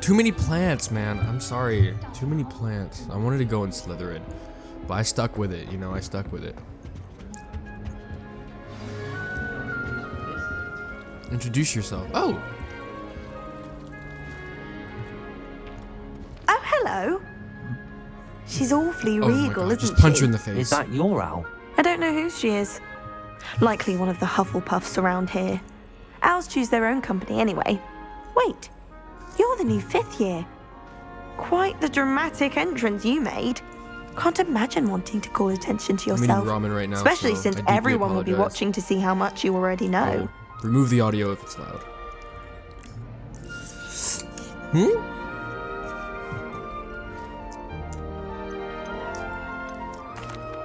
Too many plants, man. I'm sorry. Too many plants. I wanted to go in Slytherin, but I stuck with it. You know, I stuck with it. Introduce yourself. Oh. Oh, hello. She's awfully regal, isn't she? Just punch her in the face. Is that your owl? I don't know who she is. Likely one of the Hufflepuffs around here. Owls choose their own company anyway. Wait, you're the new 5th year. Quite the dramatic entrance you made. Can't imagine wanting to call attention to yourself. I'm eating ramen right now, especially so since I deeply everyone will be apologize. watching to see how much you already know. Oh, remove the audio if it's loud.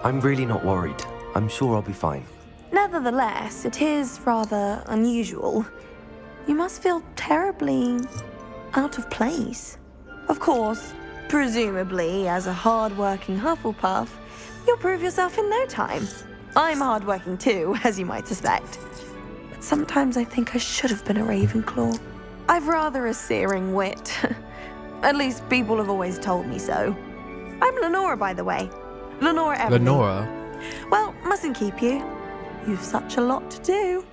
I'm really not worried. I'm sure I'll be fine. Nevertheless, it is rather unusual. You must feel terribly out of place. Of course, presumably, as a hard-working Hufflepuff, you'll prove yourself in no time. I'm hard-working too, as you might suspect. But sometimes I think I should have been a Ravenclaw. I've rather a searing wit. At least people have always told me so. I'm Lenora, by the way. Lenora Everly. Lenora. Well, mustn't keep you. You've such a lot to do.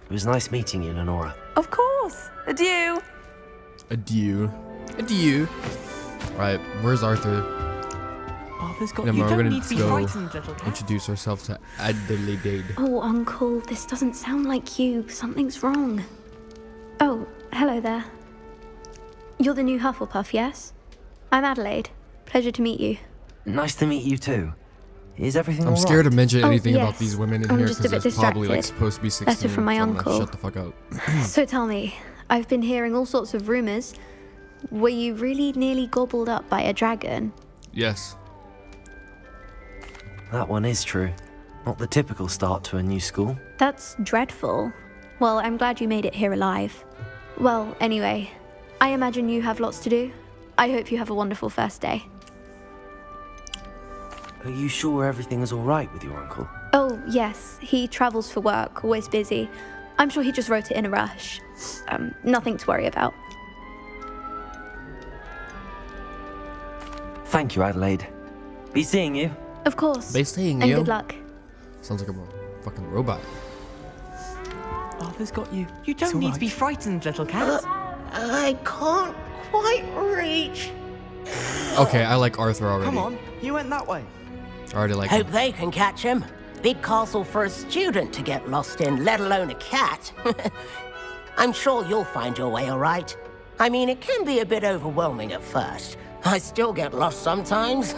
It was nice meeting you, Lenora. Of course. Adieu. Adieu. Adieu. Alright, where's Arthur? Arthur's got Never you. mind, Don't we're need to be gonna go frightened, little cat. introduce ourselves to Adelaide. Oh, Uncle, this doesn't sound like you. Something's wrong. Oh, hello there. You're the new Hufflepuff, yes? I'm Adelaide. Pleasure to meet you. Nice to meet you too. Is everything I'm all scared right? to mention Oh, anything about yes. these women in I'm here just a because bit there's probably like distracted. supposed to be 16. Letter from my so I'm gonna uncle. Shut the fuck up. So tell me, I've been hearing all sorts of rumors. Were you really nearly gobbled up by a dragon? Yes. That one is true. Not the typical start to a new school. That's dreadful. Well, I'm glad you made it here alive. Well, anyway, I imagine you have lots to do. I hope you have a wonderful first day. Are you sure everything is all right with your uncle? Oh, yes. He travels for work, always busy. I'm sure he just wrote it in a rush. Nothing to worry about. Thank you, Adelaide. Be seeing you. Of course. They saying and you? good luck. Sounds like I'm a fucking robot. Arthur's got you. You don't all need right. to be frightened, little cat. I can't quite reach. Okay, I like Arthur already. Come on, you went that way. I already like Hope him. they can catch him. Big castle for a student to get lost in, let alone a cat. I'm sure you'll find your way all right. I mean, it can be a bit overwhelming at first. I still get lost sometimes.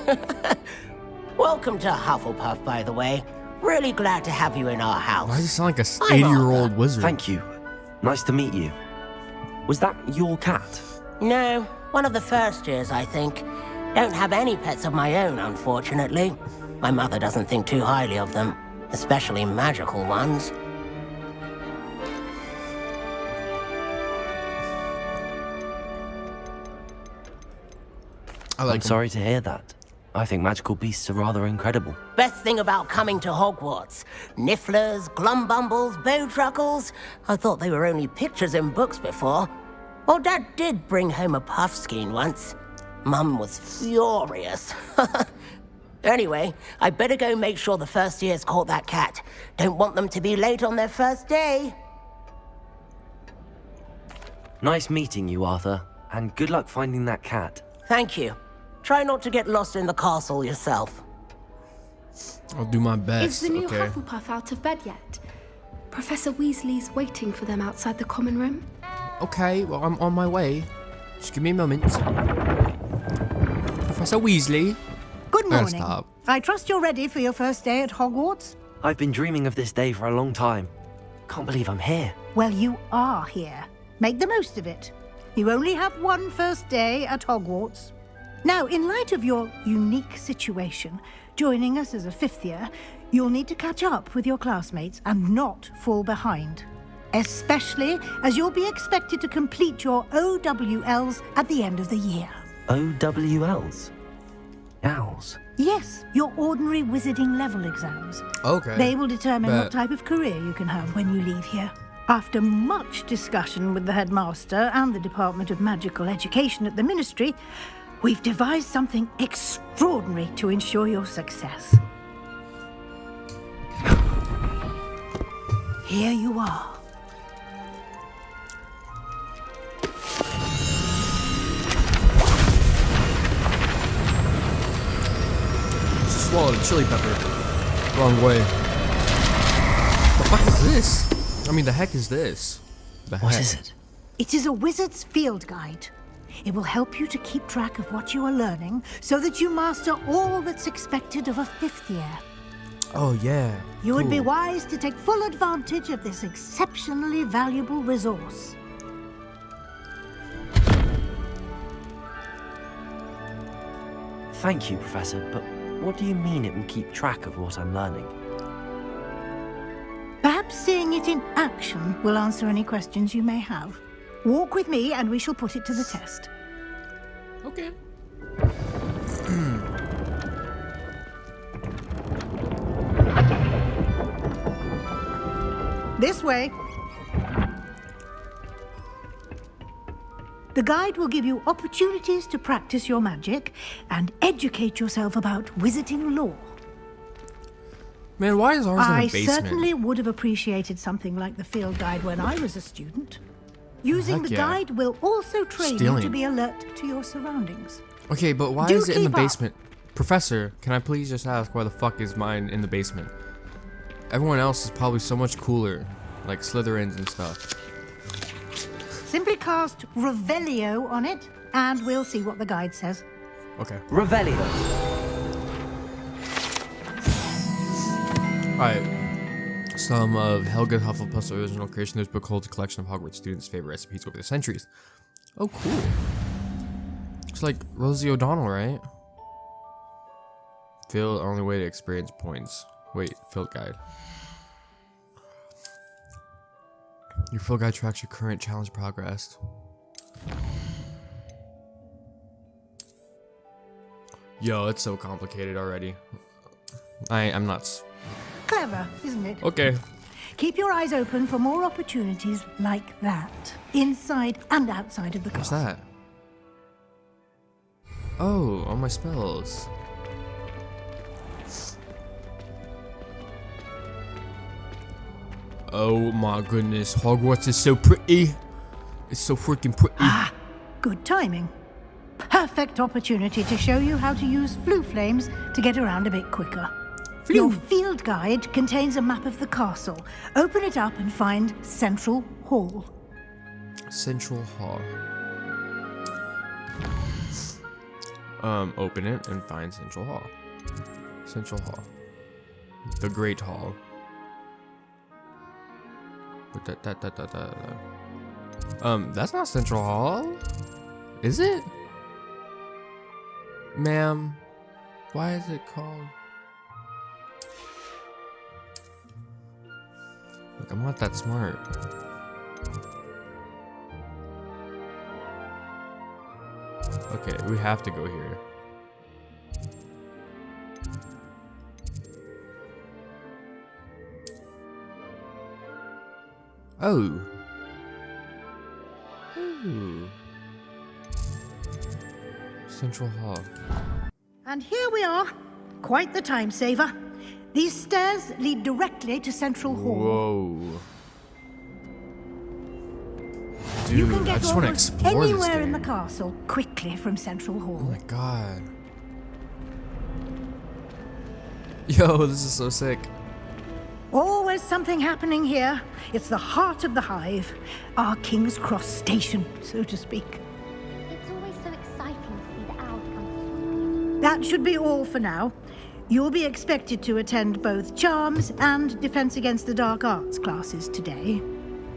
Welcome to Hufflepuff, by the way. Really glad to have you in our house. Why does he sound like a I'm 80-year-old Arthur. wizard? Thank you. Nice to meet you. Was that your cat? No, one of the first years, I think. Don't have any pets of my own, unfortunately. My mother doesn't think too highly of them, especially magical ones. I like I'm him. sorry to hear that. I think magical beasts are rather incredible. Best thing about coming to Hogwarts. Nifflers, glumbumbles, bowtruckles. I thought they were only pictures in books before. Well, Dad did bring home a puffskein once. Mum was furious. Anyway, I better go make sure the first years caught that cat. Don't want them to be late on their first day. Nice meeting you, Arthur. And good luck finding that cat. Thank you. Try not to get lost in the castle yourself. I'll do my Is best. the new Okay. Hufflepuff out of bed yet? Professor Weasley's waiting for them outside the common room. Okay, well, I'm on my way. Just give me a moment. Professor Weasley. Good I gotta morning. stop. I trust you're ready for your first day at Hogwarts? I've been dreaming of this day for a long time. Can't believe I'm here. Well, you are here. Make the most of it. You only have one first day at Hogwarts. Now, in light of your unique situation, joining us as a 5th year, you'll need to catch up with your classmates and not fall behind. Especially as you'll be expected to complete your OWLs at the end of the year. OWLs? Owls? Yes, your ordinary wizarding level exams. Okay. They will determine Bet. what type of career you can have when you leave here. After much discussion with the headmaster and the Department of Magical Education at the Ministry, we've devised something extraordinary to ensure your success. Here you are. Just swallowed a chili pepper. Wrong way. The fuck is this? I mean, the heck is this? What is it? It is a wizard's field guide. It will help you to keep track of what you are learning so that you master all that's expected of a 5th year. Oh, yeah. You would be Cool. wise to take full advantage of this exceptionally valuable resource. Thank you, Professor, but what do you mean it will keep track of what I'm learning? Perhaps seeing it in action will answer any questions you may have. Walk with me and we shall put it to the test. Okay. This way. The guide will give you opportunities to practice your magic and educate yourself about wizarding lore. Man, why is ours in I the basement? certainly would have appreciated something like the field guide when I was a student. Using Heck the yeah. guide will also train you to Stealing. be alert to your surroundings. Okay, but why Do is it in the keep up. basement? Professor, can I please just ask why the fuck is mine in the basement? Everyone else is probably so much cooler, like Slytherins and stuff. Simply cast Revelio on it, and we'll see what the guide says. Okay. Revelio. Alright. Some of Helga Hufflepuff's original creation. This book holds a collection of Hogwarts students' favorite recipes over the centuries. Oh, cool. It's like Rosie O'Donnell, right? Field, only way to experience points. Wait, field guide. Your field guide tracks your current challenge progress. Yo, it's so complicated already. I'm nuts. Clever, isn't it? Okay. Keep your eyes open for more opportunities like that, inside and outside of the What's castle. that? Oh, all my spells. Oh my goodness, Hogwarts is so pretty. It's so freaking pretty. Good timing. Perfect opportunity to show you how to use flue flames to get around a bit quicker. Your field guide contains a map of the castle. Open it up and find Central Hall. Central Hall. Open it and find Central Hall. Central Hall. The Great Hall. That's not Central Hall. Is it? Ma'am, why is it called? Look, I'm not that smart. Okay, we have to go here. Oh. Ooh. Central Hall. And here we are. Quite the time saver. These stairs lead directly to Central Hall. Whoa. You Dude, can I get just want to almost explore this anywhere in the thing. castle quickly from Central Oh Hall. my god. Yo, this is so sick. Always something happening here. It's the heart of the hive. Our King's Cross station, so to speak. It's always so exciting to see the owls come. That should be all for now. You'll be expected to attend both Charms and Defense Against the Dark Arts classes today.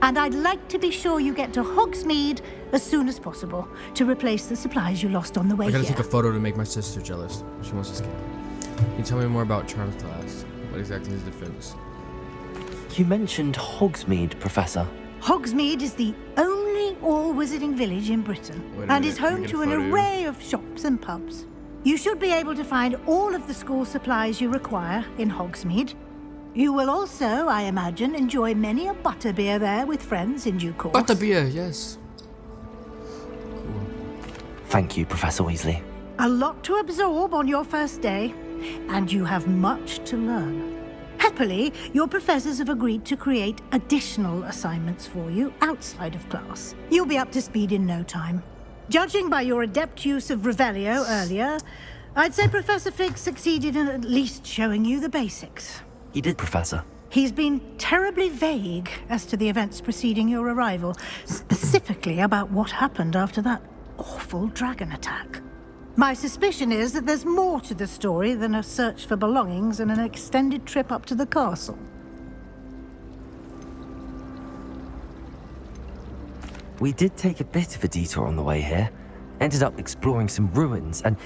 And I'd like to be sure you get to Hogsmeade as soon as possible to replace the supplies you lost on the way I gotta here. take a photo to make my sister jealous. She wants to scan. Can you tell me more about Charms class? What exactly is defense? You mentioned Hogsmeade, Professor. Hogsmeade is the only all-wizarding village in Britain Wait a and minute, is let me home get a to an photo. array of shops and pubs. You should be able to find all of the school supplies you require in Hogsmeade. You will also, I imagine, enjoy many a butterbeer there with friends in due course. Butterbeer, yes. Thank you, Professor Weasley. A lot to absorb on your first day, and you have much to learn. Happily, your professors have agreed to create additional assignments for you outside of class. You'll be up to speed in no time. Judging by your adept use of Revelio earlier, I'd say Professor Fig succeeded in at least showing you the basics. He did, Professor. He's been terribly vague as to the events preceding your arrival, specifically about what happened after that awful dragon attack. My suspicion is that there's more to the story than a search for belongings and an extended trip up to the castle. We did take a bit of a detour on the way here. Ended up exploring some ruins and...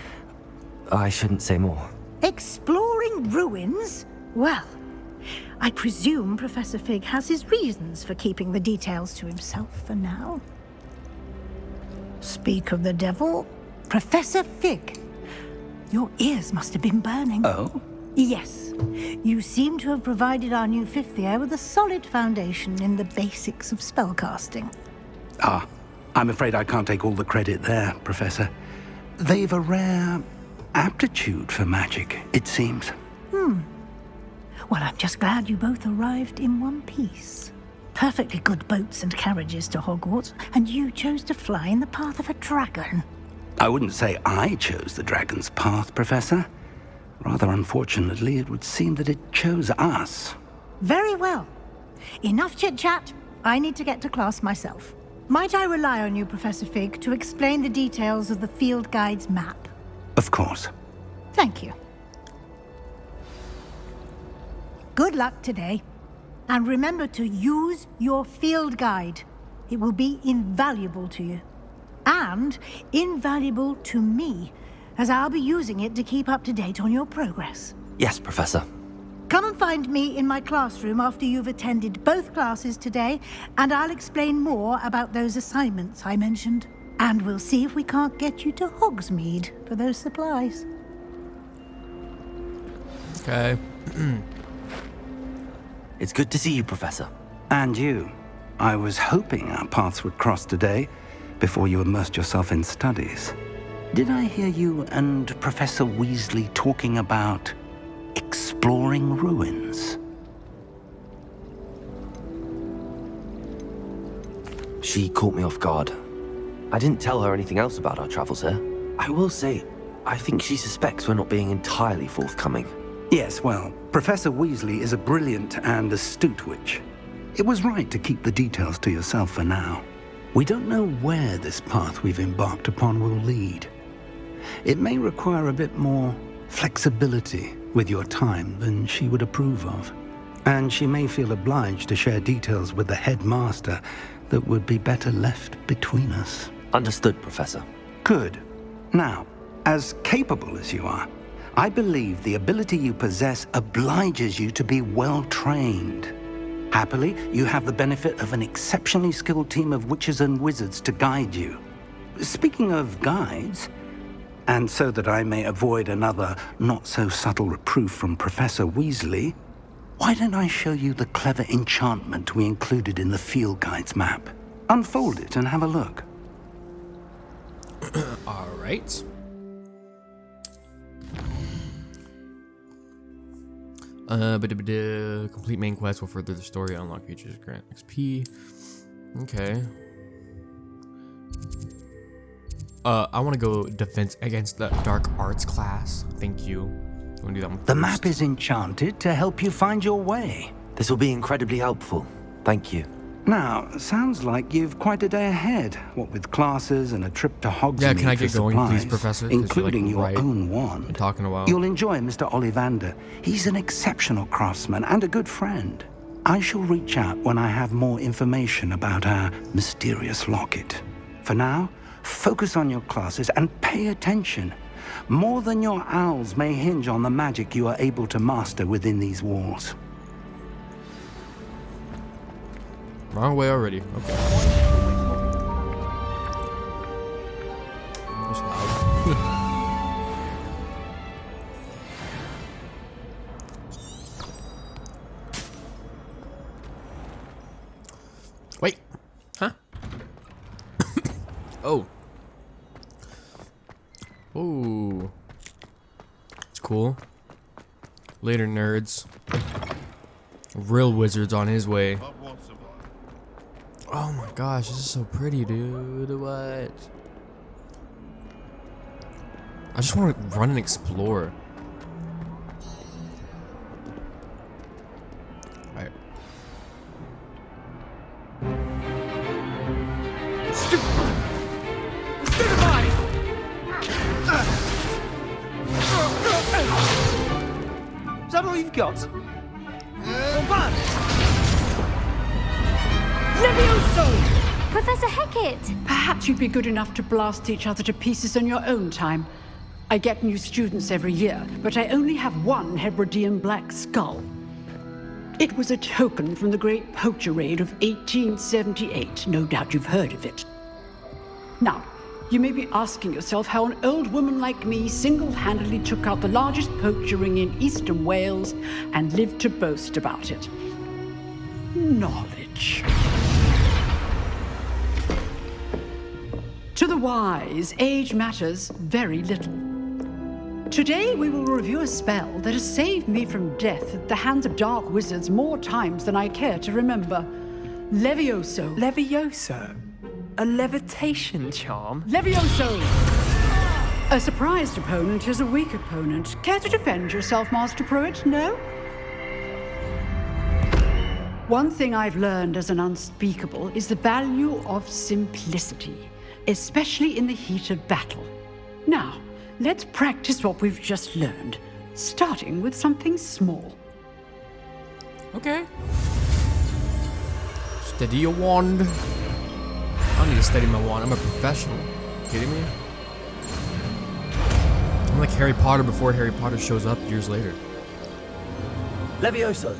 I shouldn't say more. Exploring ruins? Well, I presume Professor Fig has his reasons for keeping the details to himself for now. Speak of the devil, Professor Fig. Your ears must have been burning. Oh? Yes. You seem to have provided our new fifth year with a solid foundation in the basics of spellcasting. Ah, I'm afraid I can't take all the credit there, Professor. They've a rare aptitude for magic, it seems. Well, I'm just glad you both arrived in one piece. Perfectly good boats and carriages to Hogwarts, and you chose to fly in the path of a dragon. I wouldn't say I chose the dragon's path, Professor. Rather unfortunately, it would seem that it chose us. Very well. Enough chit-chat. I need to get to class myself. Might I rely on you, Professor Fig, to explain the details of the field guide's map? Of course. Thank you. Good luck today. And remember to use your field guide. It will be invaluable to you. And invaluable to me, as I'll be using it to keep up to date on your progress. Yes, Professor. Come and find me in my classroom after you've attended both classes today, and I'll explain more about those assignments I mentioned. And we'll see if we can't get you to Hogsmeade for those supplies. Okay. It's good to see you, Professor. And you. I was hoping our paths would cross today, before you immersed yourself in studies. Did I hear you and Professor Weasley talking about exploring ruins? She caught me off guard. I didn't tell her anything else about our travels here. I will say, I think she suspects we're not being entirely forthcoming. Yes, well, Professor Weasley is a brilliant and astute witch. It was right to keep the details to yourself for now. We don't know where this path we've embarked upon will lead. It may require a bit more flexibility with your time than she would approve of. And she may feel obliged to share details with the headmaster that would be better left between us. Understood, Professor. Good. Now, as capable as you are, I believe the ability you possess obliges you to be well-trained. Happily, you have the benefit of an exceptionally skilled team of witches and wizards to guide you. Speaking of guides, and so that I may avoid another not-so-subtle reproof from Professor Weasley, why don't I show you the clever enchantment we included in the field guide's map? Unfold it and have a look. All right. Complete main quest will further the story, unlock features, grant XP. Okay. I want to go defense against the dark arts class. Thank you. I want to do that one first. The map is enchanted to help you find your way. This will be incredibly helpful. Thank you. Now, sounds like you've quite a day ahead, what with classes and a trip to Hogsmeade. Yeah, can I for get going, supplies, please, Professor? 'Cause you're, including like, your right. own wand. Been talking a while. You'll enjoy Mr. Ollivander. He's an exceptional craftsman and a good friend. I shall reach out when I have more information about our mysterious locket. For now, focus on your classes and pay attention. More than your owls may hinge on the magic you are able to master within these walls. Wrong way already. Okay. That's loud. Oh. Ooh. It's cool. Later, nerds. Real wizard's on his way. Oh my gosh, this is so pretty, dude. What? I just want to run and explore. Alright. Is that all you've got? Levioso! Professor Hecat! Perhaps you'd be good enough to blast each other to pieces on your own time. I get new students every year, but I only have one Hebridean black skull. It was a token from the Great Poacher Raid of 1878. No doubt you've heard of it. Now, you may be asking yourself how an old woman like me single-handedly took out the largest poacher ring in eastern Wales and lived to boast about it. Knowledge. To the wise, age matters very little. Today we will review a spell that has saved me from death at the hands of dark wizards more times than I care to remember. Levioso. Levioso? A levitation charm? Levioso! A surprised opponent is a weak opponent. Care to defend yourself, Master Pruitt? No? One thing I've learned as an unspeakable is the value of simplicity, especially in the heat of battle. Now, let's practice what we've just learned, starting with something small. Okay. Steady your wand. I don't need to steady my wand. I'm a professional. Kidding me? I'm like Harry Potter before Harry Potter shows up years later. Levioso.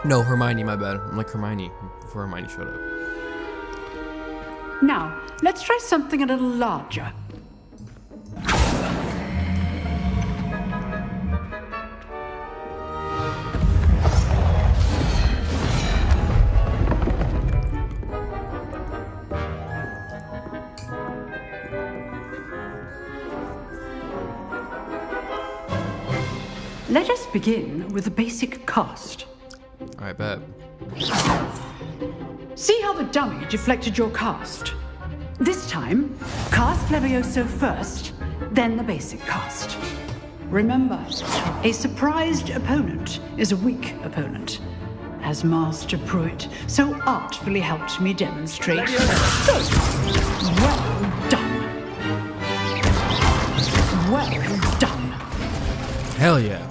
No, Hermione, my bad. I'm like Hermione before Hermione showed up. Now, let's try something a little larger. Let us begin with the basic cast. I bet. See how the dummy deflected your cast? This time, cast Levioso first, then the basic cast. Remember, a surprised opponent is a weak opponent, as Master Pruitt so artfully helped me demonstrate. So, well done. Well done. Hell yeah.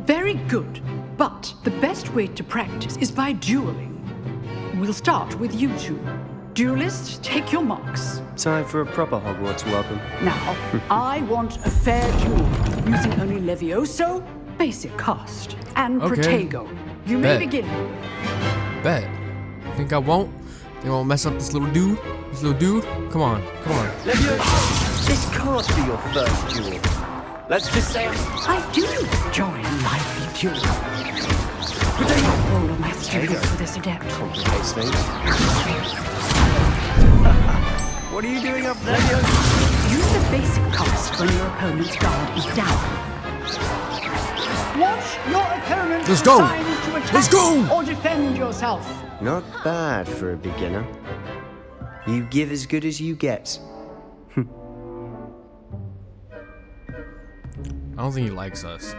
Very good, but the best way to practice is by dueling. We'll start with you two. Duelists, take your marks. Time for a proper Hogwarts welcome. Now, I want a fair duel, using only Levioso, basic cast, and Okay. Protego. You may Bet. begin. Bet. Think I won't? Think I won't mess up this little dude? This little dude? Come on. Come on. Levioso, this can't be your first duel. Let's just say I do enjoy a lively duel. But I not roll on my students for this adept. complicates things. What are you doing up there? Use the basic cast when your opponent's guard is down. Watch your opponent's Let's go. signs to attack Let's go. or defend yourself. Not bad for a beginner. You give as good as you get. I don't think he likes us.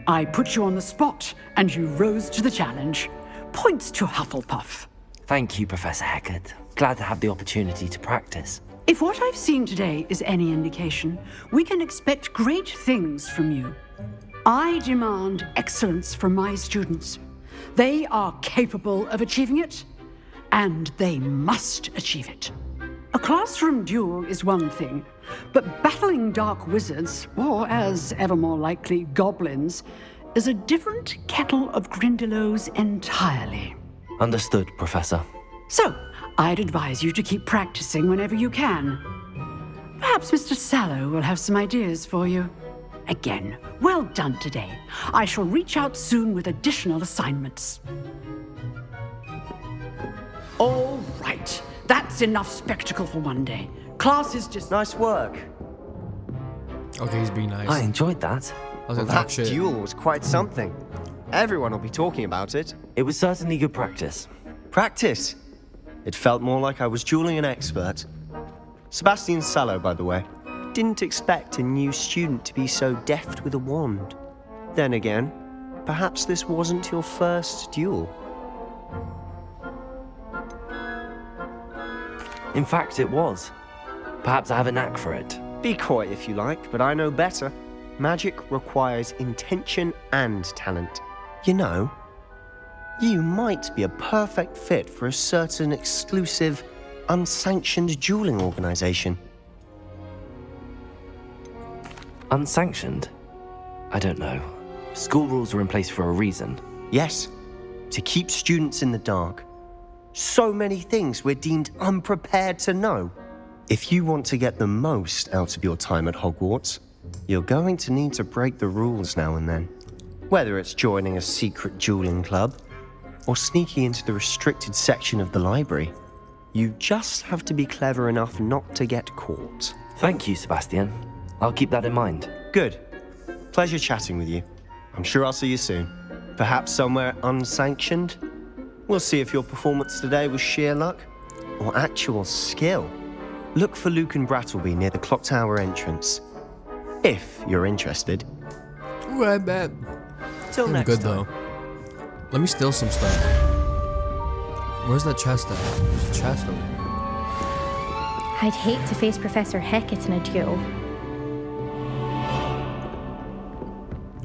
I put you on the spot, and you rose to the challenge. Points to Hufflepuff. Thank you, Professor Hecat. Glad to have the opportunity to practice. If what I've seen today is any indication, we can expect great things from you. I demand excellence from my students. They are capable of achieving it, and they must achieve it. A classroom duel is one thing, but battling dark wizards, or as ever more likely, goblins, is a different kettle of Grindylows entirely. Understood, Professor. So, I'd advise you to keep practicing whenever you can. Perhaps Mr. Sallow will have some ideas for you. Again, well done today. I shall reach out soon with additional assignments. All right. That's enough spectacle for one day. Class is just... Nice work. Okay, he's being nice. I enjoyed that. I was gonna That talk shit. duel was quite something. Everyone will be talking about it. It was certainly good practice. Practice. It felt more like I was dueling an expert. Sebastian Sallow, by the way. Didn't expect a new student to be so deft with a wand. Then again, perhaps this wasn't your first duel. In fact, it was. Perhaps I have a knack for it. Be coy if you like, but I know better. Magic requires intention and talent. You know, you might be a perfect fit for a certain exclusive, unsanctioned dueling organization. Unsanctioned? I don't know. School rules are in place for a reason. Yes, to keep students in the dark. So many things we're deemed unprepared to know. If you want to get the most out of your time at Hogwarts, you're going to need to break the rules now and then. Whether it's joining a secret dueling club, or sneaking into the restricted section of the library, you just have to be clever enough not to get caught. Thank you, Sebastian. I'll keep that in mind. Good. Pleasure chatting with you. I'm sure I'll see you soon. Perhaps somewhere unsanctioned? We'll see if your performance today was sheer luck or actual skill. Look for Luke and Brattleby near the clock tower entrance. If you're interested. Ooh, I bet. Till I'm next good time. though. Let me steal some stuff. Where's that chest at? There's a chest over here. I'd hate to face Professor Hecat in a duel.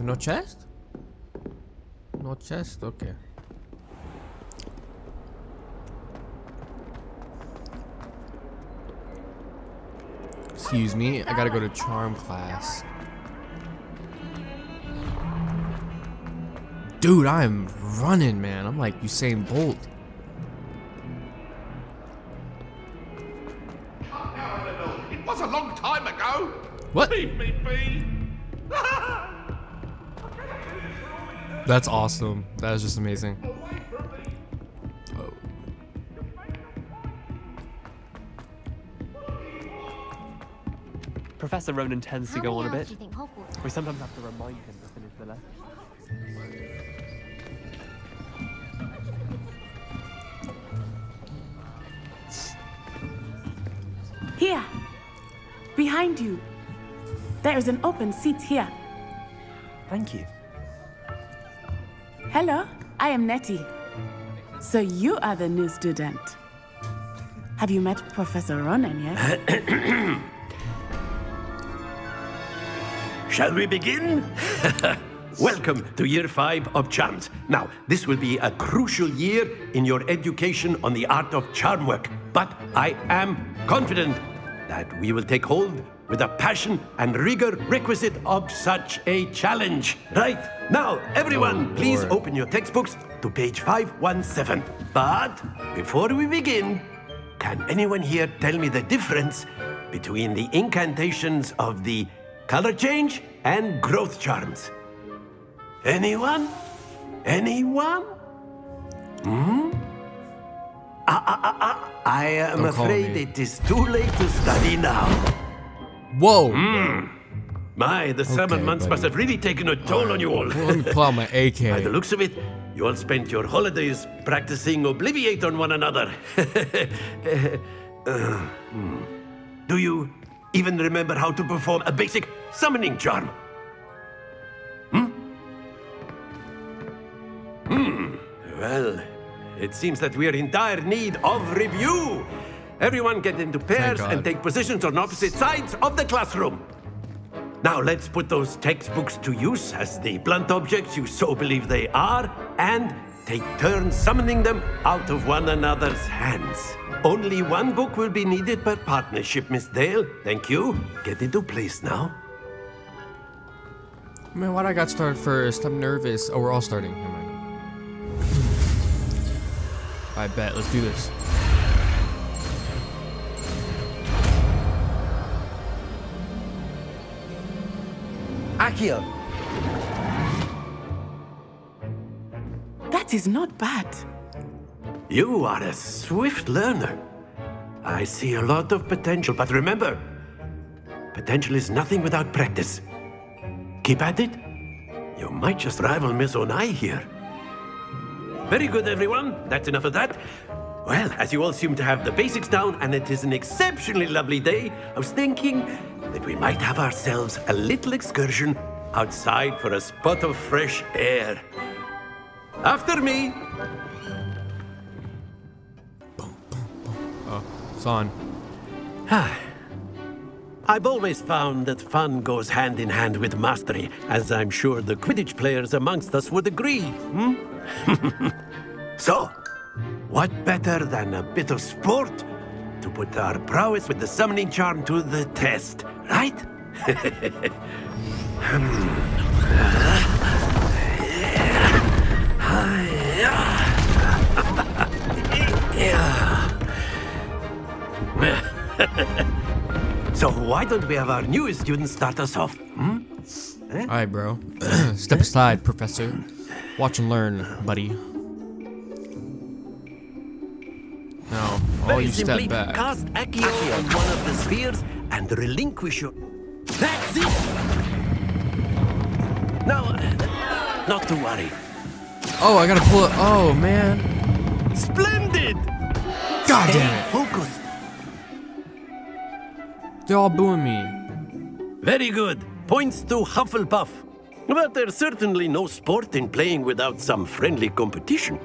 No chest? No chest? Okay. Excuse me, I gotta go to charm class. Dude, I'm running, man. I'm like Usain Bolt. It was a long time ago. What? Leave me be. That's awesome. That is just amazing. Oh. Professor Ronan tends to go on a bit. Do you think Hogwarts We sometimes have to remind him to finish the lesson. Here, behind you. There is an open seat here. Thank you. Hello, I am Nettie. So you are the new student. Have you met Professor Ronan yet? Shall we begin? Welcome to Year 5 of Charms. Now, this will be a crucial year in your education on the art of charm work, but I am confident that we will take hold with the passion and rigor requisite of such a challenge. Right, now, everyone, please open your textbooks to page 517. But before we begin, can anyone here tell me the difference between the incantations of the color change and growth charms? Anyone? Anyone? Hmm? I am Don't call afraid me. it is too late to study now. Whoa! My, the summer months must have really taken a toll on you all. Well, let me pull out my AK. By the looks of it, you all spent your holidays practicing Obliviate on one another. Do you even remember how to perform a basic summoning charm? Well, it seems that we are in dire need of review. Everyone get into pairs and take positions on opposite sides of the classroom. Now let's put those textbooks to use as the blunt objects you so believe they are, and take turns summoning them out of one another's hands. Only one book will be needed per partnership, Miss Dale. Thank you. Get into place now. Man, why'd I got started first? I'm nervous. Oh, we're all starting. Never mind. I bet. Let's do this. Accio! That is not bad. You are a swift learner. I see a lot of potential, but remember, potential is nothing without practice. Keep at it. You might just rival Miss Onai here. Very good, everyone. That's enough of that. Well, as you all seem to have the basics down, and it is an exceptionally lovely day, I was thinking that we might have ourselves a little excursion outside for a spot of fresh air. After me. Oh, it's on. I've always found that fun goes hand in hand with mastery, as I'm sure the Quidditch players amongst us would agree. So, what better than a bit of sport to put our prowess with the summoning charm to the test, right? So why don't we have our newest student start us off? Alright, bro. Step aside, Professor. Watch and learn, buddy. Now, all you step back. Cast Accio on one of the spheres and relinquish your... That's it! Now, not to worry. Oh, I gotta pull it. Oh, man. Splendid! God damn it. Focused. They're all booing me. Very good. Points to Hufflepuff. But there's certainly no sport in playing without some friendly competition.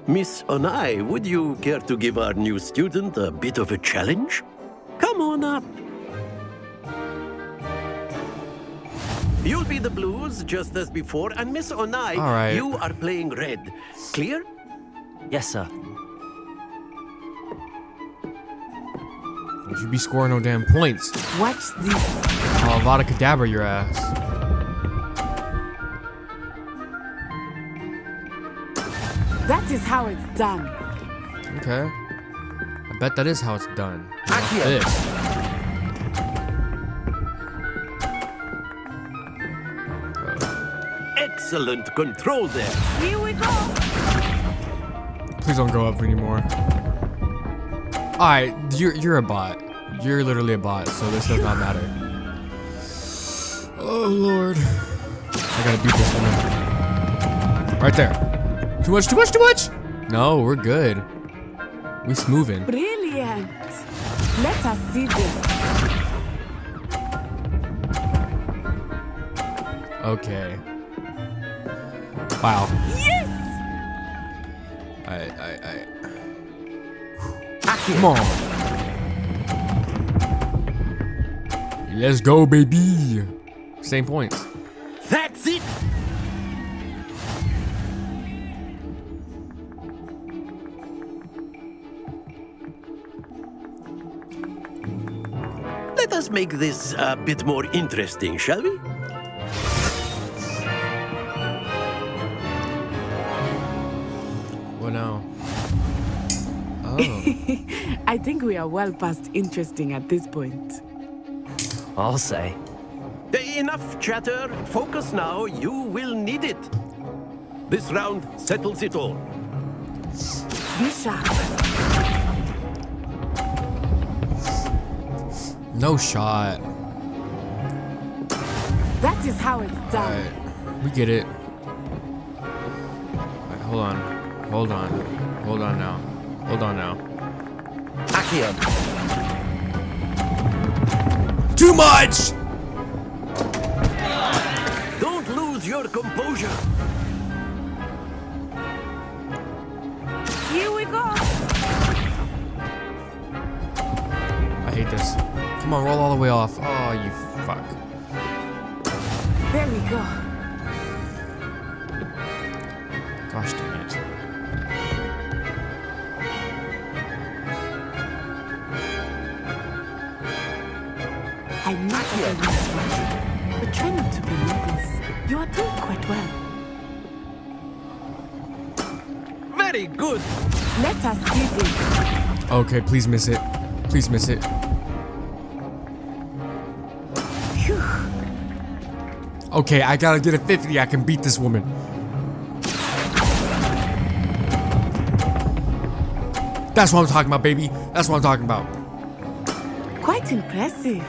Miss Onai, would you care to give our new student a bit of a challenge? Come on up. You'll be the blues, just as before, and Miss Onai, right. You are playing red. Clear? Yes, sir. You should be scoring no damn points. Watch this. Oh, a lot of Kadabra your ass. That is how it's done. Okay. I bet that is how it's done. Not this. Excellent control there. Here we go. Please don't go up anymore. Alright, you're a bot. You're literally a bot, so this does not matter. Oh lord. I gotta beat this one. Right there. Too much, too much, too much! No, we're good. We smoothing. Brilliant. Let us see this. Okay. Wow. Yes! Come on. Let's go, baby. Same points. That's it. Let us make this a bit more interesting, shall we? What now? Oh. I think we are well past interesting at this point. I'll say. Enough chatter. Focus now. You will need it. This round settles it all. Be sharp. No shot. That is how it's done. Alright. We get it. Alright, hold on. Hold on. Hold on now. Hold on now. Accio. Too much! Don't lose your composure. Here we go. I hate this. Come on, roll all the way off. Oh, you fuck. There we go. Gosh dang it. I'm not always rushing, but try not to be nervous. You are doing quite well. Very good. Let us see this. Okay, please miss it. Please miss it. Phew. Okay, I gotta get a 50. I can beat this woman. That's what I'm talking about, baby. That's what I'm talking about. Quite impressive.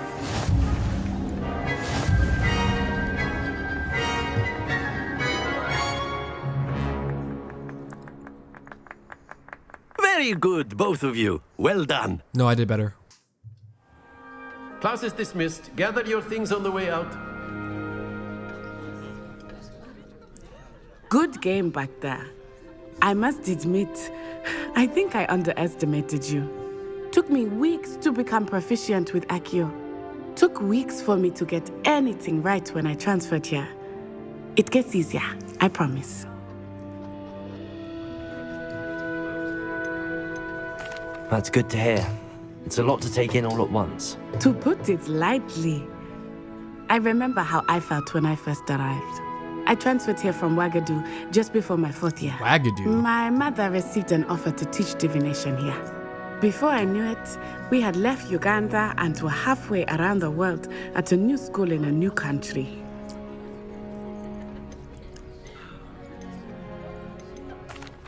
Very good, both of you. Well done. No, I did better. Class is dismissed. Gather your things on the way out. Good game back there. I must admit, I think I underestimated you. Took me weeks to become proficient with Accio. Took weeks for me to get anything right when I transferred here. It gets easier, I promise. That's good to hear. It's a lot to take in all at once. To put it lightly, I remember how I felt when I first arrived. I transferred here from Wagadu just before my 4th year. Wagadu? My mother received an offer to teach divination here. Before I knew it, we had left Uganda and were halfway around the world at a new school in a new country.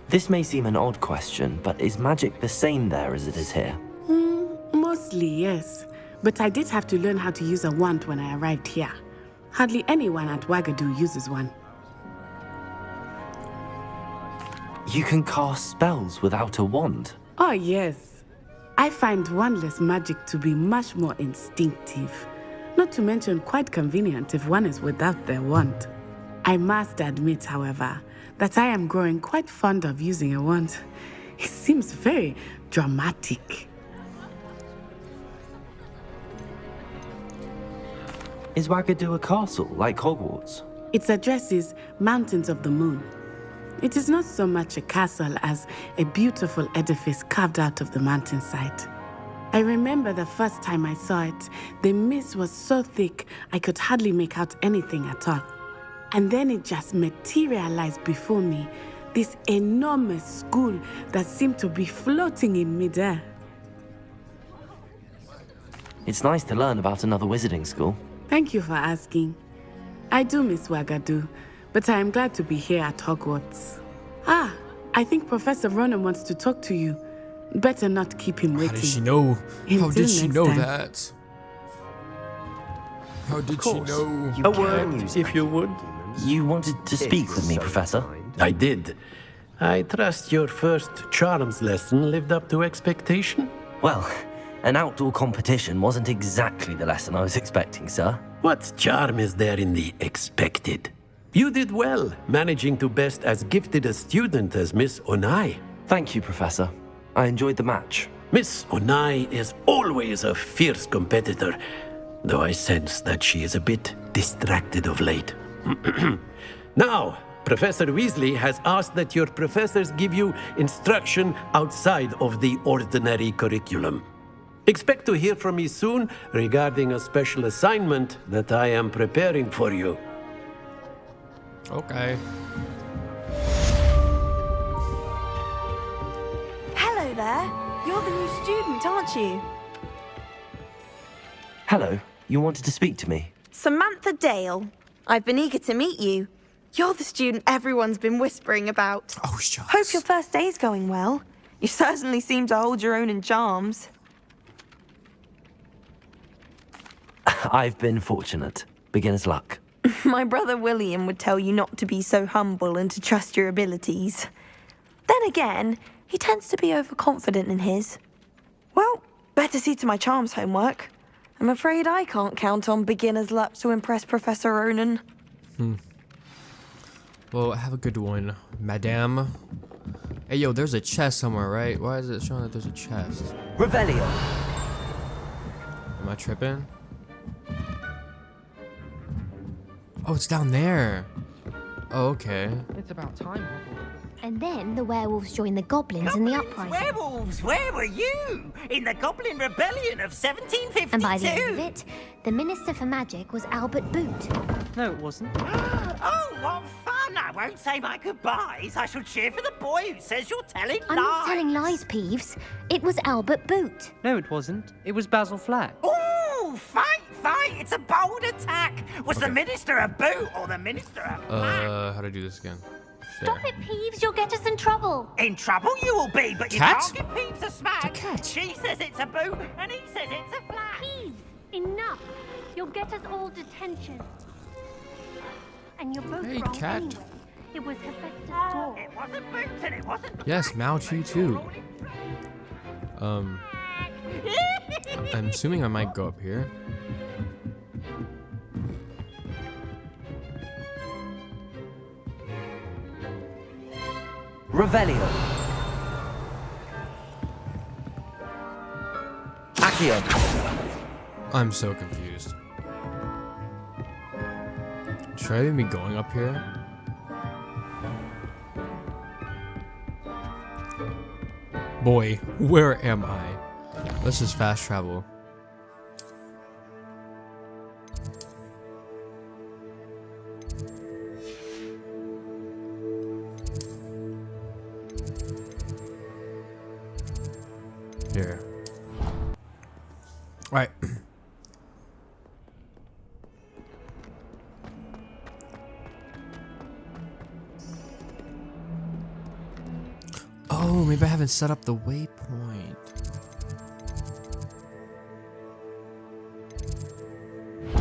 This may seem an odd question, but is magic the same there as it is here? Mostly, yes. But I did have to learn how to use a wand when I arrived here. Hardly anyone at Wagadu uses one. You can cast spells without a wand? Oh, yes. I find wandless magic to be much more instinctive. Not to mention quite convenient if one is without their wand. I must admit, however, that I am growing quite fond of using a wand. It seems very dramatic. Is Wagadu a castle, like Hogwarts? Its address is Mountains of the Moon. It is not so much a castle as a beautiful edifice carved out of the mountainside. I remember the first time I saw it, the mist was so thick I could hardly make out anything at all. And then it just materialized before me, this enormous school that seemed to be floating in midair. It's nice to learn about another wizarding school. Thank you for asking. I do miss Wagadu, but I am glad to be here at Hogwarts. I think Professor Ronan wants to talk to you. Better not keep him waiting. How did she know? How did she know time. that? How did she know? A word, if you would. You wanted to speak with me, Professor? I did. I trust your first charms lesson lived up to expectation? Well, an outdoor competition wasn't exactly the lesson I was expecting, sir. What charm is there in the expected? You did well, managing to best as gifted a student as Miss Onai. Thank you, Professor. I enjoyed the match. Miss Onai is always a fierce competitor, though I sense that she is a bit distracted of late. Now, Professor Weasley has asked that your professors give you instruction outside of the ordinary curriculum. Expect to hear from me soon regarding a special assignment that I am preparing for you. Okay. Hello there. You're the new student, aren't you? Hello. You wanted to speak to me? Samantha Dale. I've been eager to meet you. You're the student everyone's been whispering about. Oh, shucks. Hope your first day's going well. You certainly seem to hold your own in charms. I've been fortunate. Beginner's luck. My brother William would tell you not to be so humble and to trust your abilities. Then again, he tends to be overconfident in his. Well, better see to my charms homework. I'm afraid I can't count on beginner's luck to impress Professor Ronan. Well, have a good one, madame. Hey, yo, there's a chest somewhere, right? Why is it showing that there's a chest? Revelio. Am I tripping? Oh, it's down there. Oh, okay. It's about time. And then the werewolves joined the goblins in the uprising. Werewolves, where were you? In the Goblin Rebellion of 1752? And by the end of it, the Minister for Magic was Albert Boot. No, it wasn't. Oh, what fun! I won't say my goodbyes. I shall cheer for the boy who says you're telling lies. I'm not telling lies, Peeves. It was Albert Boot. No, it wasn't. It was Basil Flack. Oh, fight! It's a bold attack. Was the Minister a boot or the Minister a how to do this again? Stop it, Peeves. You'll get us in trouble. In trouble you will be, but you Cat? can't give Peeves a smack. It's a cat. She says it's a boo, and he says it's a flat. Peeves, enough. You'll get us all detention. And you're both Hey, wrong cat. anyway. It was Hephaestus' door. It wasn't boots and it wasn't. Yes, Mao Chi too. I'm assuming I might go up here. Revelio. Accio. I'm so confused. Should I even be going up here? Boy, where am I? Let's just fast travel. Here. All right. Oh, maybe I haven't set up the waypoint.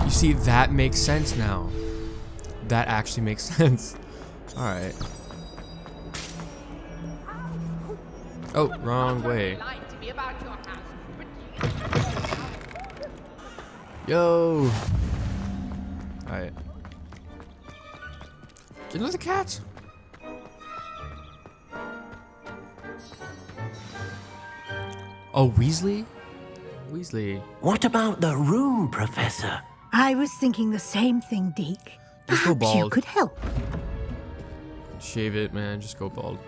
You see, that makes sense now. That actually makes sense. Alright. Oh, wrong way. Yo! Alright. Get another cat! Oh, Weasley? Weasley. What about the room, Professor? I was thinking the same thing, Deke. Just go Perhaps you bald. could help. Shave it, man. Just go bald.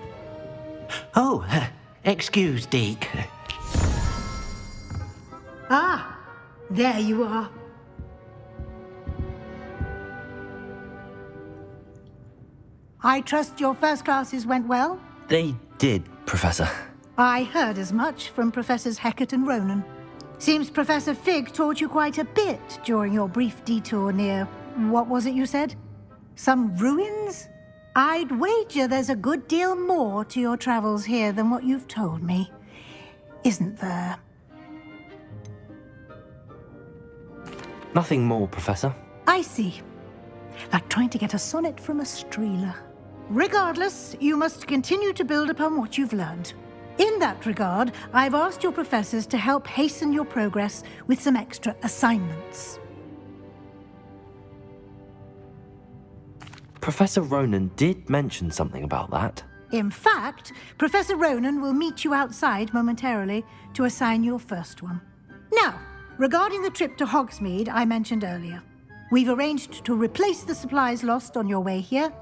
Oh, excuse, Deke. Ah, there you are. I trust your first classes went well? They did, Professor. I heard as much from Professors Hecat and Ronan. Seems Professor Fig taught you quite a bit during your brief detour near, what was it you said? Some ruins? I'd wager there's a good deal more to your travels here than what you've told me. Isn't there? Nothing more, Professor. I see. Like trying to get a sonnet from a streeler. Regardless, you must continue to build upon what you've learned. In that regard, I've asked your professors to help hasten your progress with some extra assignments. Professor Ronan did mention something about that. In fact, Professor Ronan will meet you outside momentarily to assign your first one. Now, regarding the trip to Hogsmeade I mentioned earlier, we've arranged to replace the supplies lost on your way here,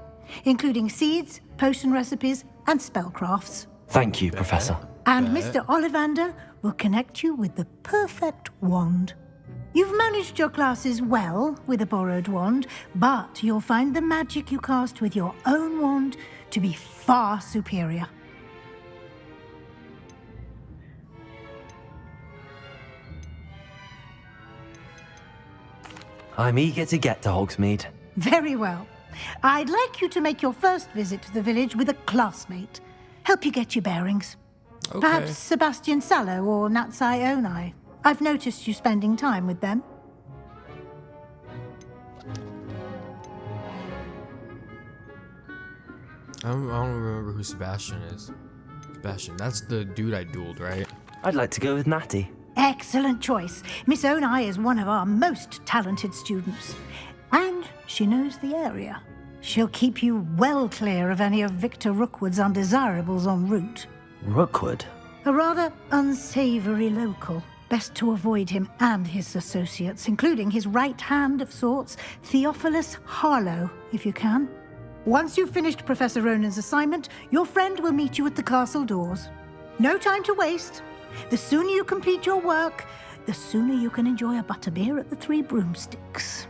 including seeds, potion recipes, and spellcrafts. Thank you, Professor. And Mr. Ollivander will connect you with the perfect wand. You've managed your classes well with a borrowed wand, but you'll find the magic you cast with your own wand to be far superior. I'm eager to get to Hogsmeade. Very well. I'd like you to make your first visit to the village with a classmate. Help you get your bearings. Okay. Perhaps Sebastian Sallow or Natsai Onai. I've noticed you spending time with them. I don't remember who Sebastian is. Sebastian, that's the dude I dueled, right? I'd like to go with Natty. Excellent choice. Miss Onai is one of our most talented students. And she knows the area. She'll keep you well clear of any of Victor Rookwood's undesirables en route. Rookwood? A rather unsavory local. Best to avoid him and his associates, including his right hand of sorts, Theophilus Harlow, if you can. Once you've finished Professor Ronan's assignment, your friend will meet you at the castle doors. No time to waste. The sooner you complete your work, the sooner you can enjoy a butterbeer at the Three Broomsticks.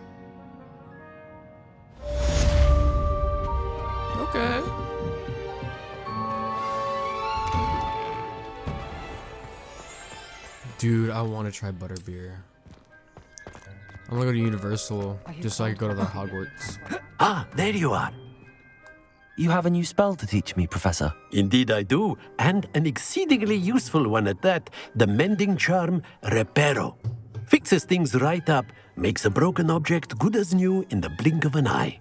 Okay. Dude, I want to try butterbeer. I'm gonna go to Universal just so I can go to the Hogwarts. Ah, there you are. You have a new spell to teach me, Professor. Indeed I do, and an exceedingly useful one at that. The mending charm, Reparo. Fixes things right up, makes a broken object good as new in the blink of an eye.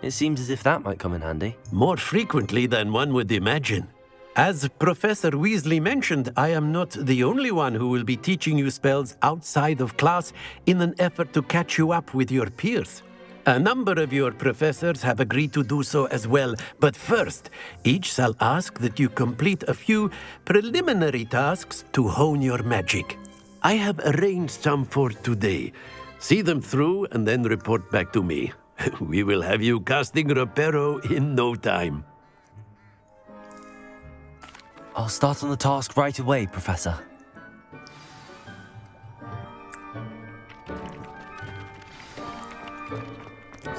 It seems as if that might come in handy. More frequently than one would imagine. As Professor Weasley mentioned, I am not the only one who will be teaching you spells outside of class in an effort to catch you up with your peers. A number of your professors have agreed to do so as well, but first, each shall ask that you complete a few preliminary tasks to hone your magic. I have arranged some for today. See them through and then report back to me. We will have you casting Reparo in no time. I'll start on the task right away, Professor.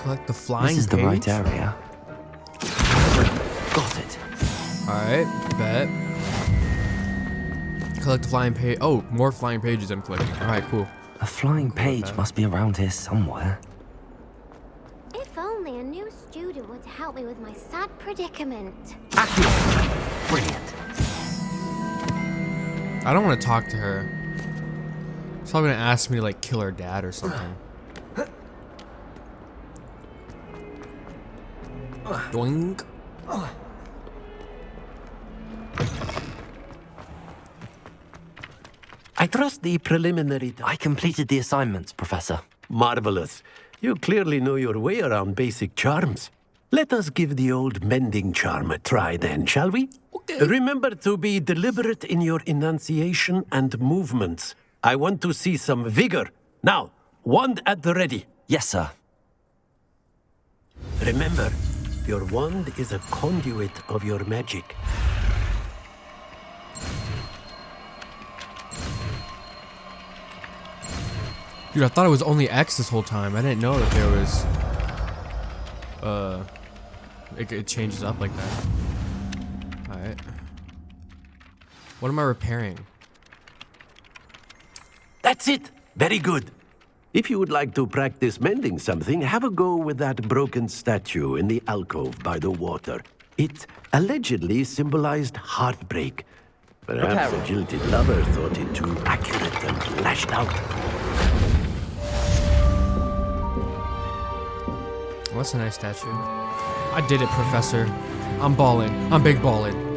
Collect the flying page. This is the right area. Got it. Alright, bet. Collect the flying page. Oh, more flying pages I'm collecting. Alright, cool. A flying page must be around here somewhere. If only a new student would help me with my sad predicament. Brilliant. I don't want to talk to her. She's probably gonna ask me to like kill her dad or something. Doink. I trust the preliminary... I completed the assignments, Professor. Marvelous. You clearly know your way around basic charms. Let us give the old mending charm a try then, shall we? Okay. Remember to be deliberate in your enunciation and movements. I want to see some vigor. Now, wand at the ready. Yes, sir. Remember, your wand is a conduit of your magic. Dude, I thought it was only X this whole time. I didn't know that there was... It changes up like that. Alright. What am I repairing? That's it! Very good. If you would like to practice mending something, have a go with that broken statue in the alcove by the water. It allegedly symbolized heartbreak. Perhaps a jilted lover thought it too accurate and lashed out. Well, that's a nice statue. I did it, Professor. I'm balling. I'm big balling.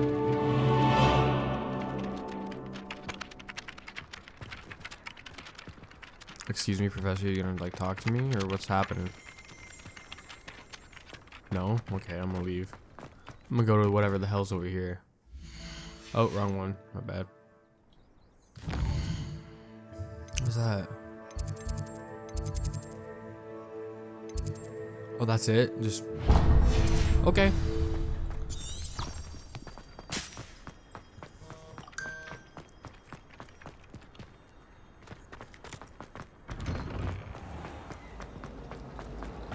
Excuse me, Professor, you gonna like talk to me or what's happening? No? Okay, I'm gonna leave. I'm gonna go to whatever the hell's over here. Oh, wrong one. My bad. What's that? Oh, that's it? Just... Okay.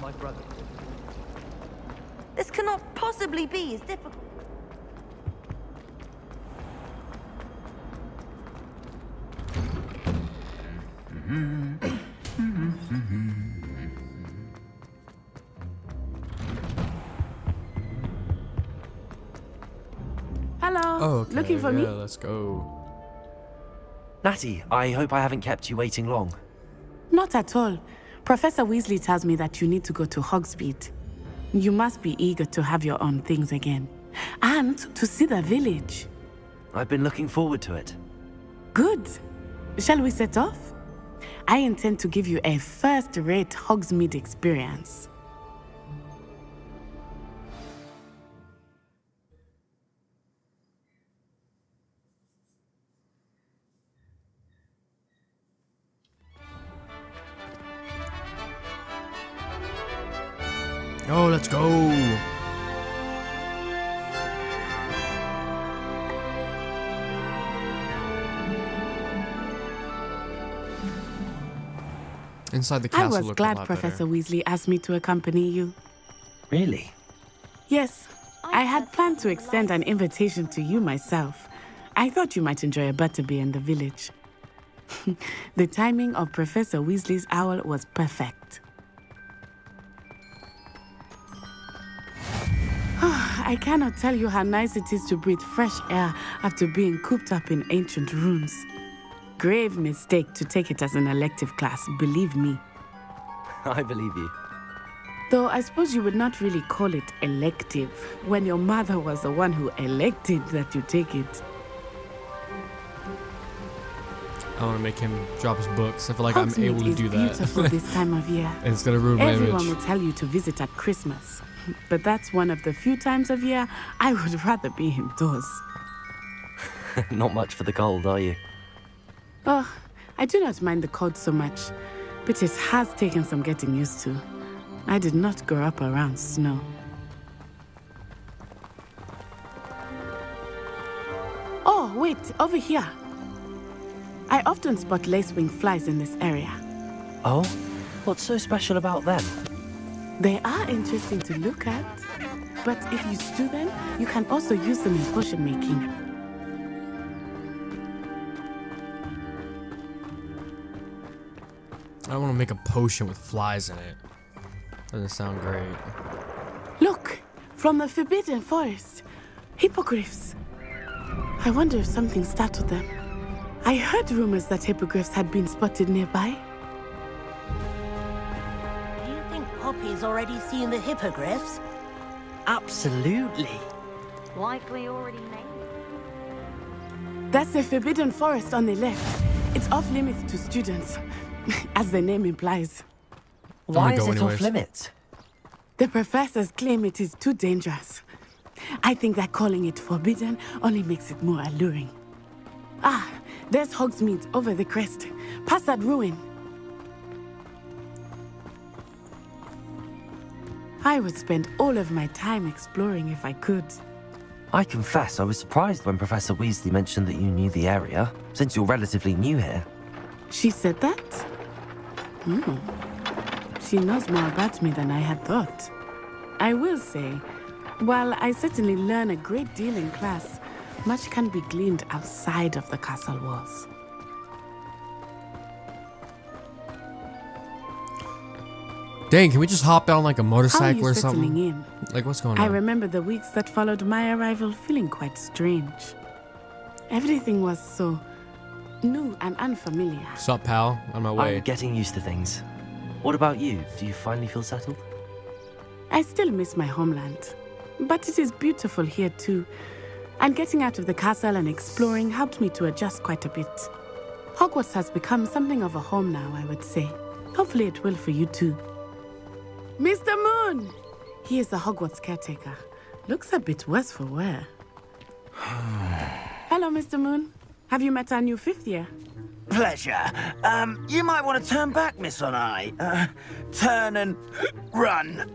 My brother. This cannot possibly be as difficult. Hello. Oh, okay. Looking for me? Yeah, let's go. Natty, I hope I haven't kept you waiting long. Not at all. Professor Weasley tells me that you need to go to Hogsmeade. You must be eager to have your own things again. And to see the village. I've been looking forward to it. Good. Shall we set off? I intend to give you a first-rate Hogsmeade experience. Oh, let's go. Inside the castle. I was glad Professor Weasley asked me to accompany you. Really? Yes. I had planned to extend an invitation to you myself. I thought you might enjoy a butterbeer in the village. The timing of Professor Weasley's owl was perfect. I cannot tell you how nice it is to breathe fresh air after being cooped up in ancient ruins. Grave mistake to take it as an elective class, believe me. I believe you. Though I suppose you would not really call it elective when your mother was the one who elected that you take it. I want to make him drop his books. I feel like I'm Hogsmeade able to is do that. beautiful this time of year. And it's gonna ruin my Everyone image. will tell you to visit at Christmas, but that's one of the few times of year I would rather be indoors. Not much for the cold, are you? Oh, I do not mind the cold so much, but it has taken some getting used to. I did not grow up around snow. Oh, wait, over here. I often spot lacewing flies in this area. Oh? What's so special about them? They are interesting to look at, but if you stew them, you can also use them in potion making. I want to make a potion with flies in it. Doesn't sound great. Look, from the Forbidden Forest, hippogriffs. I wonder if something startled them. I heard rumors that hippogriffs had been spotted nearby. Do you think Poppy's already seen the hippogriffs? Absolutely. Likely already made. That's the Forbidden Forest on the left. It's off limits to students, as the name implies. Why is it off limits? The professors claim it is too dangerous. I think that calling it forbidden only makes it more alluring. Ah, there's Hogsmeade over the crest, past that ruin. I would spend all of my time exploring if I could. I confess I was surprised when Professor Weasley mentioned that you knew the area, since you're relatively new here. She said that? She knows more about me than I had thought. I will say, while I certainly learn a great deal in class, much can be gleaned outside of the castle walls. Dang, can we just hop on like a How are motorcycle you or settling something? in? Like, what's going I on? remember the weeks that followed my arrival feeling quite strange. Everything was so new and unfamiliar. Sup, pal? On my way. I'm getting used to things. What about you? Do you finally feel settled? I still miss my homeland, but it is beautiful here too. And getting out of the castle and exploring helped me to adjust quite a bit. Hogwarts has become something of a home now, I would say. Hopefully it will for you too. Mr. Moon! He is the Hogwarts caretaker. Looks a bit worse for wear. Hello, Mr. Moon. Have you met our new fifth year? Pleasure. You might want to turn back, Miss On Eye. Turn and run.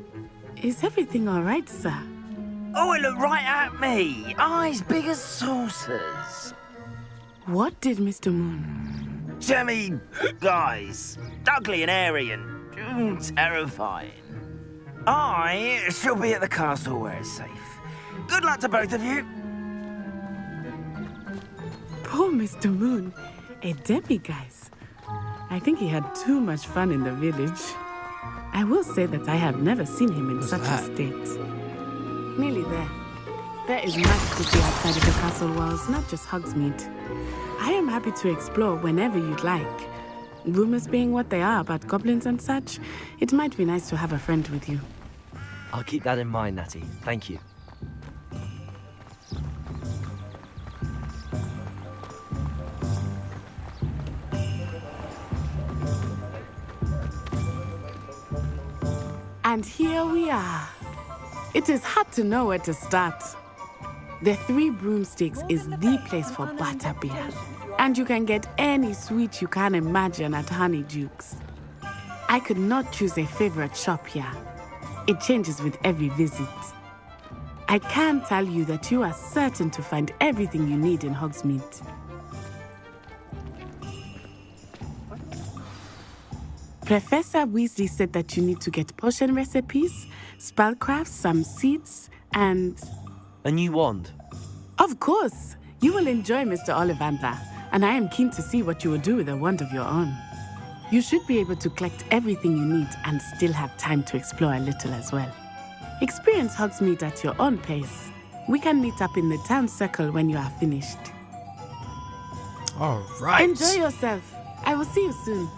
Is everything all right, sir? Oh, it looked right at me. Eyes big as saucers. What did Mr. Moon? Jemmy, guys, ugly and airy and terrifying. I shall be at the castle where it's safe. Good luck to both of you. Poor Mr. Moon, a demiguise. I think he had too much fun in the village. I will say that I have never seen him in such a state. Nearly there. There is much to see outside of the castle walls, not just Hogsmeade. I am happy to explore whenever you'd like. Rumors being what they are about goblins and such, it might be nice to have a friend with you. I'll keep that in mind, Natty. Thank you. And here we are. It is hard to know where to start. The Three Broomsticks is the place for butterbeer. And you can get any sweet you can imagine at Honeydukes. I could not choose a favorite shop here. It changes with every visit. I can tell you that you are certain to find everything you need in Hogsmeade. Professor Weasley said that you need to get potion recipes, spellcrafts, some seeds, and... A new wand. Of course! You will enjoy Mr. Ollivander, and I am keen to see what you will do with a wand of your own. You should be able to collect everything you need and still have time to explore a little as well. Experience Hogsmeade at your own pace. We can meet up in the town circle when you are finished. All right. Enjoy yourself. I will see you soon.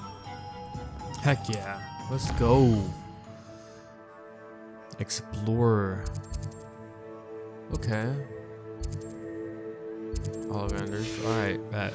Heck yeah. Let's go. Explore. Okay. Ollivanders. Alright, bet.